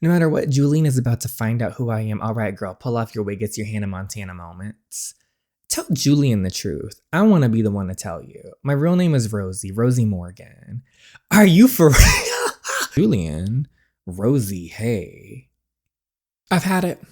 No matter what, Julian is about to find out who I am. All right, girl, pull off your wig. It's your Hannah Montana moment. Tell Julian the truth. I want to be the one to tell you. My real name is Rosie Morgan. Are you for real? Julian, Rosie, hey. I've had it.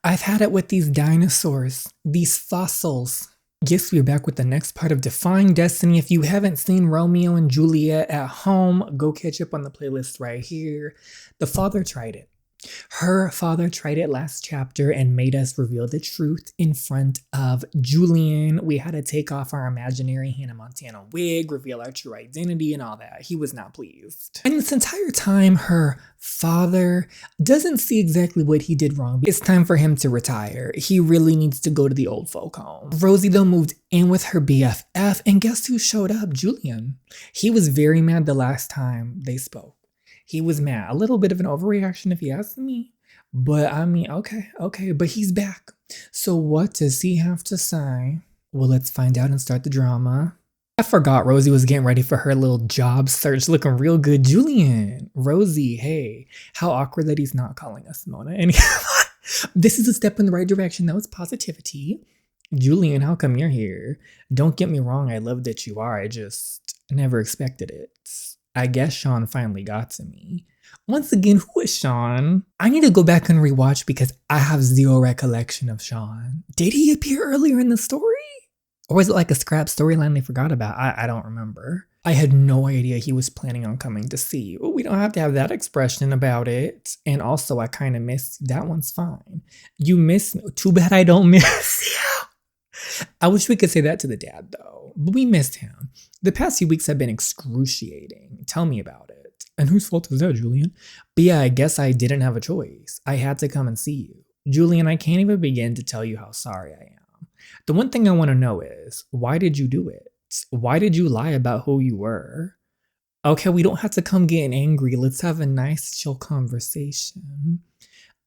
I've had it with these dinosaurs, these fossils. Yes, we're back with the next part of Defying Destiny. If you haven't seen Romeo and Juliet at home, go catch up on the playlist right here. The father tried it. Her father tried it last chapter and made us reveal the truth in front of Julian. We had to take off our imaginary Hannah Montana wig, reveal our true identity, and all that. He was not pleased. And this entire time, her father doesn't see exactly what he did wrong. It's time for him to retire. He really needs to go to the old folk home. Rosie, though, moved in with her BFF, and guess who showed up? Julian. He was very mad the last time they spoke. He was mad. A little bit of an overreaction if you ask me. But I mean, okay, but he's back. So what does he have to say? Well, let's find out and start the drama. I forgot Rosie was getting ready for her little job search, looking real good. Julian, Rosie, hey, how awkward that he's not calling us Mona. And this is a step in the right direction. That was positivity. Julian, how come you're here? Don't get me wrong, I love that you are. I just never expected it. I guess Sean finally got to me. Once again, who is Sean? I need to go back and rewatch because I have zero recollection of Sean. Did he appear earlier in the story? Or was it like a scrap storyline they forgot about? I don't remember. I had no idea he was planning on coming to see you. We don't have to have that expression about it. And also, I kind of missed you. That one's fine. You miss me. Too bad I don't miss you. I wish we could say that to the dad, though. But we missed him. The past few weeks have been excruciating. Tell me about it. And whose fault is that, Julian? But yeah, I guess I didn't have a choice. I had to come and see you. Julian, I can't even begin to tell you how sorry I am. The one thing I want to know is, why did you do it? Why did you lie about who you were? Okay, we don't have to come getting angry. Let's have a nice, chill conversation.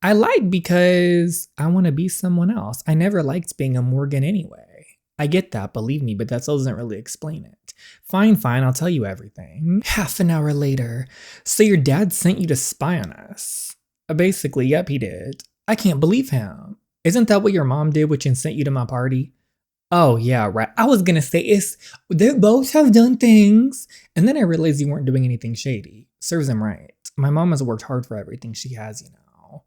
I lied because I want to be someone else. I never liked being a Morgan anyway. I get that, believe me, but that still doesn't really explain it. Fine, I'll tell you everything. Half an hour later. So your dad sent you to spy on us? Basically, yep, he did. I can't believe him. Isn't that what your mom did, which sent you to my party? Oh, yeah, right. I was gonna say, they both have done things. And then I realized you weren't doing anything shady. Serves him right. My mom has worked hard for everything she has, you know.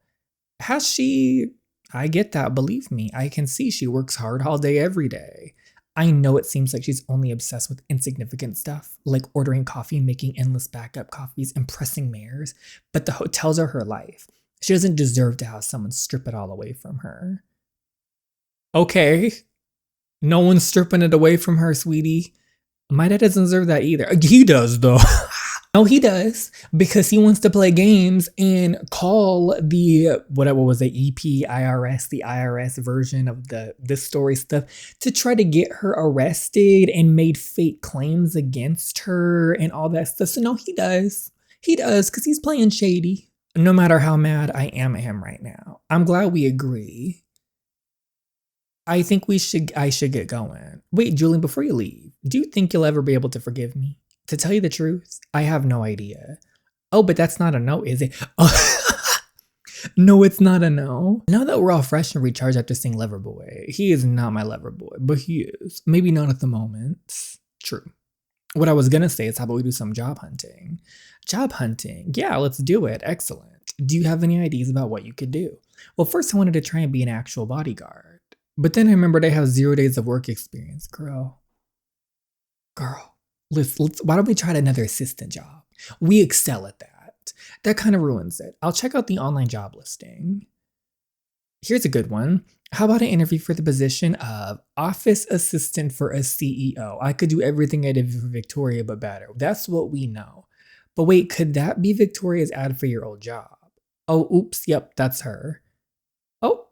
Has she? I get that, believe me. I can see she works hard all day, every day. I know it seems like she's only obsessed with insignificant stuff, like ordering coffee, making endless backup coffees, impressing mayors, but the hotels are her life. She doesn't deserve to have someone strip it all away from her. Okay. No one's stripping it away from her, sweetie. My dad doesn't deserve that either. He does, though. No, he does, because he wants to play games and call the, what was it, EPIRS, the IRS version of this story stuff, to try to get her arrested and made fake claims against her and all that stuff. So no, he does. He does, because he's playing shady. No matter how mad I am at him right now, I'm glad we agree. I think I should get going. Wait, Julian, before you leave, do you think you'll ever be able to forgive me? To tell you the truth, I have no idea. Oh, but that's not a no, is it? No, it's not a no. Now that we're all fresh and recharged after seeing Loverboy, he is not my Loverboy, but he is. Maybe not at the moment. True. What I was gonna say is, how about we do some job hunting? Job hunting? Yeah, let's do it. Excellent. Do you have any ideas about what you could do? Well, first I wanted to try and be an actual bodyguard. But then I remembered I have 0 days of work experience, girl. Let's why don't we try another assistant job? We excel at that. That kind of ruins it. I'll check out the online job listing. Here's a good one. How about an interview for the position of office assistant for a CEO? I could do everything I did for Victoria, but better. That's what we know. But wait, could that be Victoria's ad for your old job? Oh, oops, yep, that's her. Oh,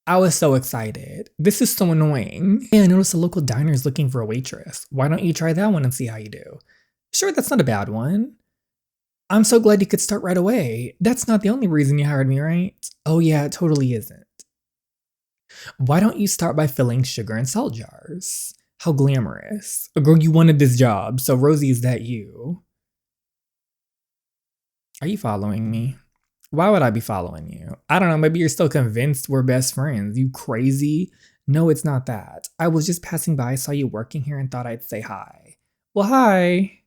I was so excited. This is so annoying. Yeah, I noticed a local diner is looking for a waitress. Why don't you try that one and see how you do? Sure, that's not a bad one. I'm so glad you could start right away. That's not the only reason you hired me, right? Oh yeah, it totally isn't. Why don't you start by filling sugar and salt jars? How glamorous. Girl, you wanted this job, so Rosie, is that you? Are you following me? Why would I be following you? I don't know. Maybe you're still convinced we're best friends. You crazy? No, it's not that. I was just passing by, saw you working here, and thought I'd say hi. Well, hi.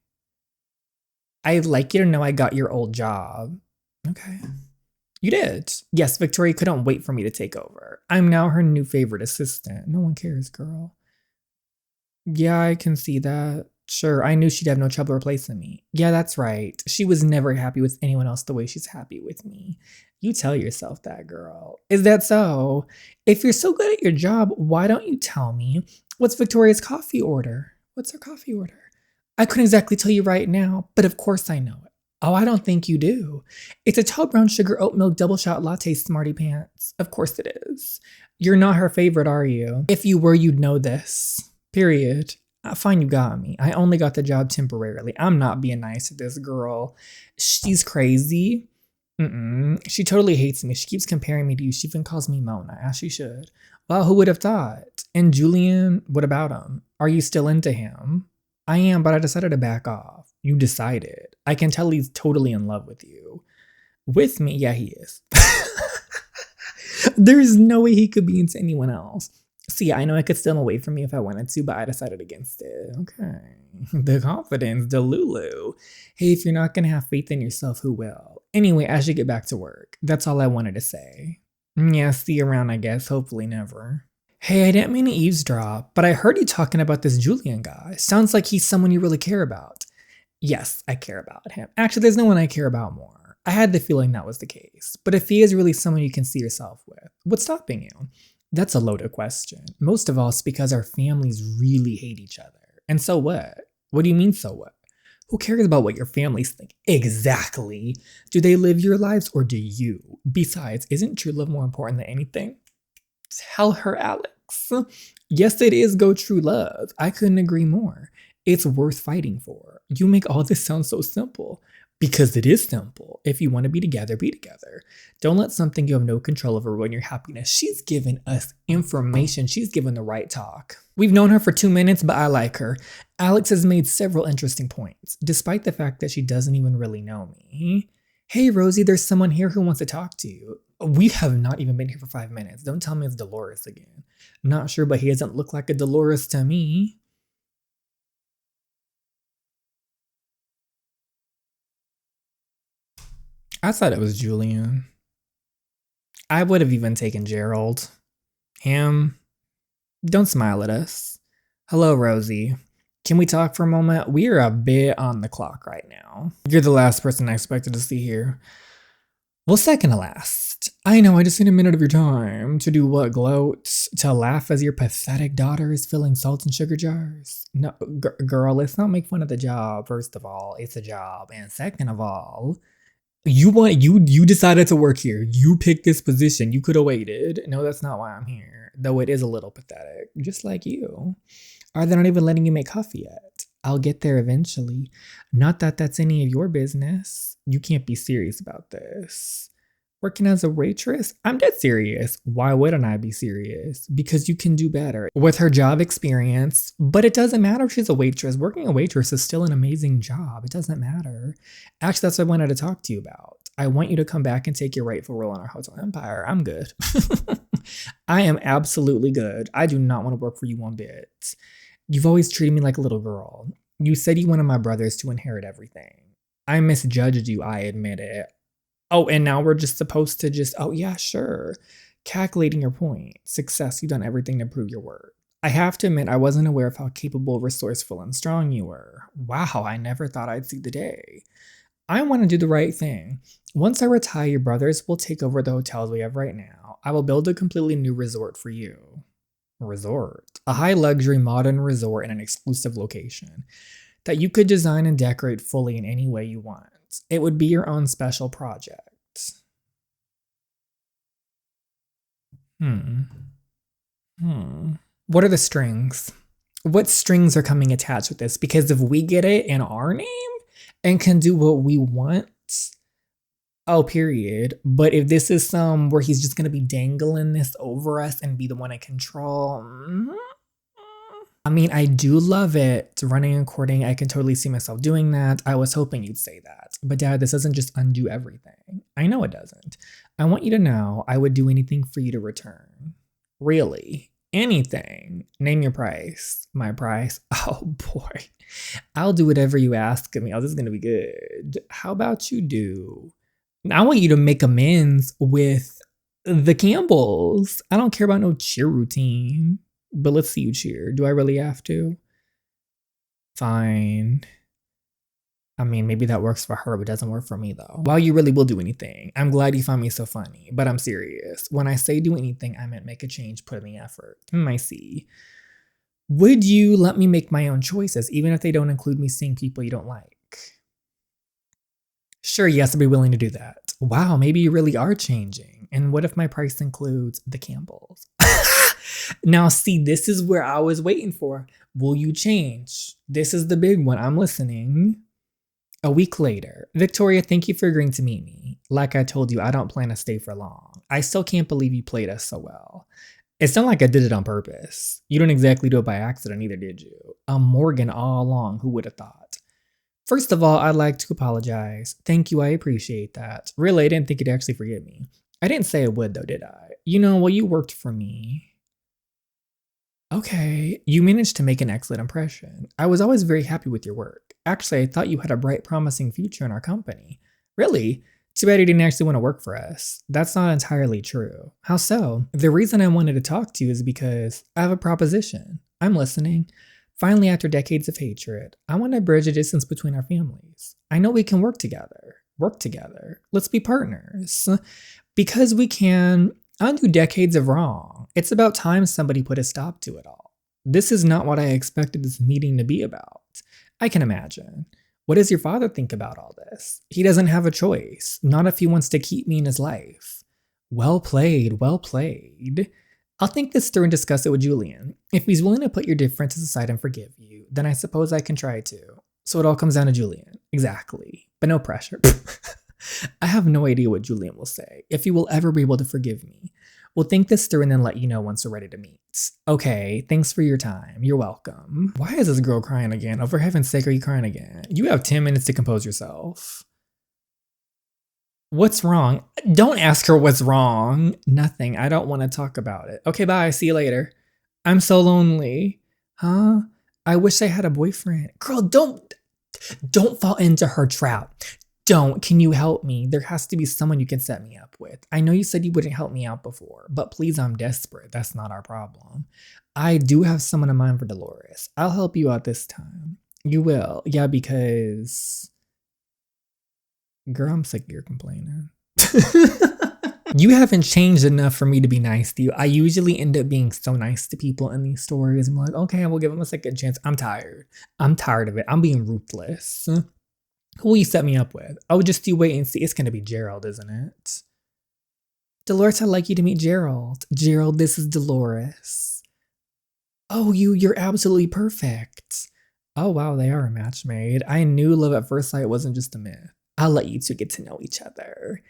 I'd like you to know I got your old job. Okay. You did. Yes, Victoria couldn't wait for me to take over. I'm now her new favorite assistant. No one cares, girl. Yeah, I can see that. Sure, I knew she'd have no trouble replacing me. Yeah, that's right. She was never happy with anyone else the way she's happy with me. You tell yourself that, girl. Is that so? If you're so good at your job, why don't you tell me what's Victoria's coffee order? What's her coffee order? I couldn't exactly tell you right now, but of course I know it. Oh, I don't think you do. It's a tall brown sugar oat milk double shot latte, smarty pants. Of course it is. You're not her favorite, are you? If you were, you'd know this. Period. Fine, you got me. I only got the job temporarily. I'm not being nice to this girl. She's crazy. She totally hates me. She keeps comparing me to you. She even calls me Mona, as she should. Well, who would have thought? And Julian, what about him? Are you still into him? I am, but I decided to back off. You decided. I can tell he's totally in love with you. With me? Yeah, he is. There's no way he could be into anyone else. See, I know I could steal him away from me if I wanted to, but I decided against it. Okay. The confidence, the Lulu. Hey, if you're not going to have faith in yourself, who will? Anyway, I should get back to work. That's all I wanted to say. Yeah, see you around, I guess. Hopefully never. Hey, I didn't mean to eavesdrop, but I heard you talking about this Julian guy. Sounds like he's someone you really care about. Yes, I care about him. Actually, there's no one I care about more. I had the feeling that was the case. But if he is really someone you can see yourself with, what's stopping you? That's a loaded question. Most of all, it's because our families really hate each other. And so what? What do you mean, so what? Who cares about what your families think? Exactly. Do they live your lives or do you? Besides, isn't true love more important than anything? Tell her, Alex. Yes, it is go true love. I couldn't agree more. It's worth fighting for. You make all this sound so simple. Because it is simple. If you want to be together, be together. Don't let something you have no control over ruin your happiness. She's given us information. She's given the right talk. We've known her for 2 minutes, but I like her. Alex has made several interesting points, despite the fact that she doesn't even really know me. Hey, Rosie, there's someone here who wants to talk to you. We have not even been here for 5 minutes. Don't tell me it's Dolores again. Not sure, but he doesn't look like a Dolores to me. I thought it was Julian. I would have even taken Gerald. Him. Don't smile at us. Hello, Rosie. Can we talk for a moment? We are a bit on the clock right now. You're the last person I expected to see here. Well, second to last. I know, I just need a minute of your time. To do what, gloat? To laugh as your pathetic daughter is filling salt and sugar jars? No, girl, let's not make fun of the job. First of all, it's a job. And second of all, you decided to work here. You picked this position. You could have waited. No, that's not why I'm here. Though it is a little pathetic. Just like you. Are they not even letting you make coffee yet? I'll get there eventually. Not that that's any of your business. You can't be serious about this. Working as a waitress? I'm dead serious. Why wouldn't I be serious? Because you can do better with her job experience. But it doesn't matter if she's a waitress. Working a waitress is still an amazing job. It doesn't matter. Actually, that's what I wanted to talk to you about. I want you to come back and take your rightful role in our hotel empire. I'm good. I am absolutely good. I do not want to work for you one bit. You've always treated me like a little girl. You said you wanted my brothers to inherit everything. I misjudged you, I admit it. Oh, and now we're just supposed to oh yeah, sure. Calculating your point. Success, you've done everything to prove your worth. I have to admit, I wasn't aware of how capable, resourceful, and strong you were. Wow, I never thought I'd see the day. I want to do the right thing. Once I retire, your brothers will take over the hotels we have right now. I will build a completely new resort for you. Resort? A high luxury modern resort in an exclusive location that you could design and decorate fully in any way you want. It would be your own special project. What are the strings? What strings are coming attached with this? Because if we get it in our name and can do what we want, oh, period. But if this is some where he's just going to be dangling this over us and be the one in control, I mean, I do love it. Running and courting, I can totally see myself doing that. I was hoping you'd say that. But Dad, this doesn't just undo everything. I know it doesn't. I want you to know I would do anything for you to return. Really. Anything. Name your price. My price? Oh boy. I'll do whatever you ask of me. Oh, this is going to be good. How about you do? I want you to make amends with the Campbells. I don't care about no cheer routine. But let's see you cheer. Do I really have to? Fine. I mean, maybe that works for her, but doesn't work for me though. While you really will do anything, I'm glad you find me so funny, but I'm serious. When I say do anything, I meant make a change, put in the effort. I see. Would you let me make my own choices, even if they don't include me seeing people you don't like? Sure, yes, I'd be willing to do that. Wow, maybe you really are changing. And what if my price includes the Campbells? Now, see, this is where I was waiting for. Will you change? This is the big one. I'm listening. A week later, Victoria, thank you for agreeing to meet me. Like I told you, I don't plan to stay for long. I still can't believe you played us so well. It's not like I did it on purpose. You didn't exactly do it by accident either, did you? I'm Morgan all along. Who would have thought? First of all, I'd like to apologize. Thank you, I appreciate that. Really, I didn't think you'd actually forgive me. I didn't say I would though, did I? Well, you worked for me. Okay, you managed to make an excellent impression. I was always very happy with your work. Actually, I thought you had a bright, promising future in our company. Really? Too bad you didn't actually want to work for us. That's not entirely true. How so? The reason I wanted to talk to you is because I have a proposition. I'm listening. Finally, after decades of hatred, I want to bridge a distance between our families. I know we can work together. Let's be partners. Because we can undo decades of wrong. It's about time somebody put a stop to it all. This is not what I expected this meeting to be about. I can imagine. What does your father think about all this? He doesn't have a choice, not if he wants to keep me in his life. Well played, well played. I'll think this through and discuss it with Julian. If he's willing to put your differences aside and forgive you, then I suppose I can try to. So it all comes down to Julian. Exactly. But no pressure. I have no idea what Julian will say, if he will ever be able to forgive me. We'll think this through and then let you know once we're ready to meet. Okay, thanks for your time. You're welcome. Why is this girl crying again? Oh, for heaven's sake, are you crying again? You have 10 minutes to compose yourself. What's wrong? Don't ask her what's wrong. Nothing. I don't want to talk about it. Okay, bye. See you later. I'm so lonely. Huh? I wish I had a boyfriend. Girl, don't fall into her trap. Don't. Can you help me? There has to be someone you can set me up with. I know you said you wouldn't help me out before, but please, I'm desperate. That's not our problem. I do have someone in mind for Dolores. I'll help you out this time. You will. Yeah, because... Girl, I'm sick of your complaining. You haven't changed enough for me to be nice to you. I usually end up being so nice to people in these stories. I'm like, okay, I will give them a second chance. I'm tired. I'm tired of it. I'm being ruthless. Who will you set me up with? Oh, just you wait and see. It's going to be Gerald, isn't it? Dolores, I'd like you to meet Gerald. Gerald, this is Dolores. Oh, you're absolutely perfect. Oh, wow, they are a match made. I knew love at first sight wasn't just a myth. I'll let you two get to know each other.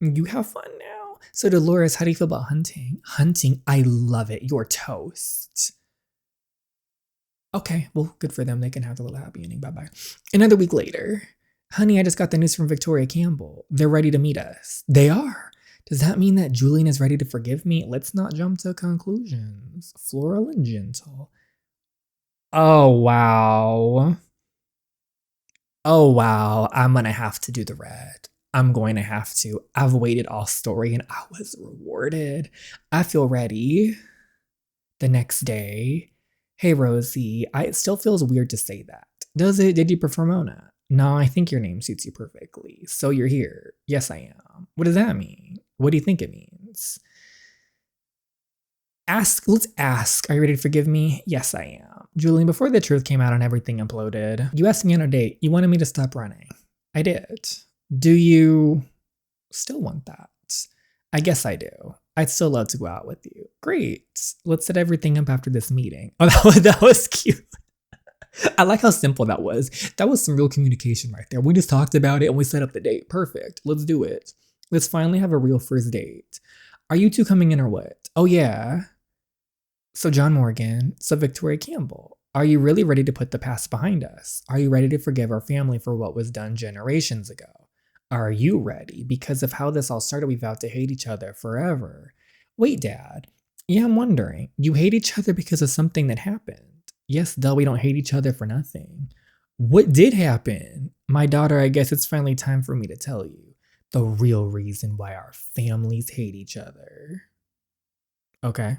You have fun now. So Dolores, how do you feel about hunting? Hunting, I love it. You're toast. Okay, well, good for them. They can have the little happy ending. Bye-bye. Another week later. Honey, I just got the news from Victoria Campbell. They're ready to meet us. They are. Does that mean that Julian is ready to forgive me? Let's not jump to conclusions. Floral and gentle. Oh, wow. Oh, wow. I'm going to have to do the red. I'm going to have to. I've waited all story and I was rewarded. I feel ready. The next day. Hey, Rosie, it still feels weird to say that. Does it? Did you prefer Mona? No, I think your name suits you perfectly. So you're here. Yes, I am. What does that mean? What do you think it means? Let's ask. Are you ready to forgive me? Yes, I am. Julian, before the truth came out and everything imploded, you asked me on a date. You wanted me to stop running. I did. Do you still want that? I guess I do. I'd still love to go out with you. Great. Let's set everything up after this meeting. Oh, that was cute. I like how simple that was. That was some real communication right there. We just talked about it and we set up the date. Perfect. Let's do it. Let's finally have a real first date. Are you two coming in or what? Oh, yeah. So, John Morgan, so Victoria Campbell, are you really ready to put the past behind us? Are you ready to forgive our family for what was done generations ago? Are you ready? Because of how this all started, we vowed to hate each other forever. Wait, Dad. Yeah, I'm wondering. You hate each other because of something that happened. Yes, though we don't hate each other for nothing. What did happen? My daughter, I guess it's finally time for me to tell you the real reason why our families hate each other. Okay.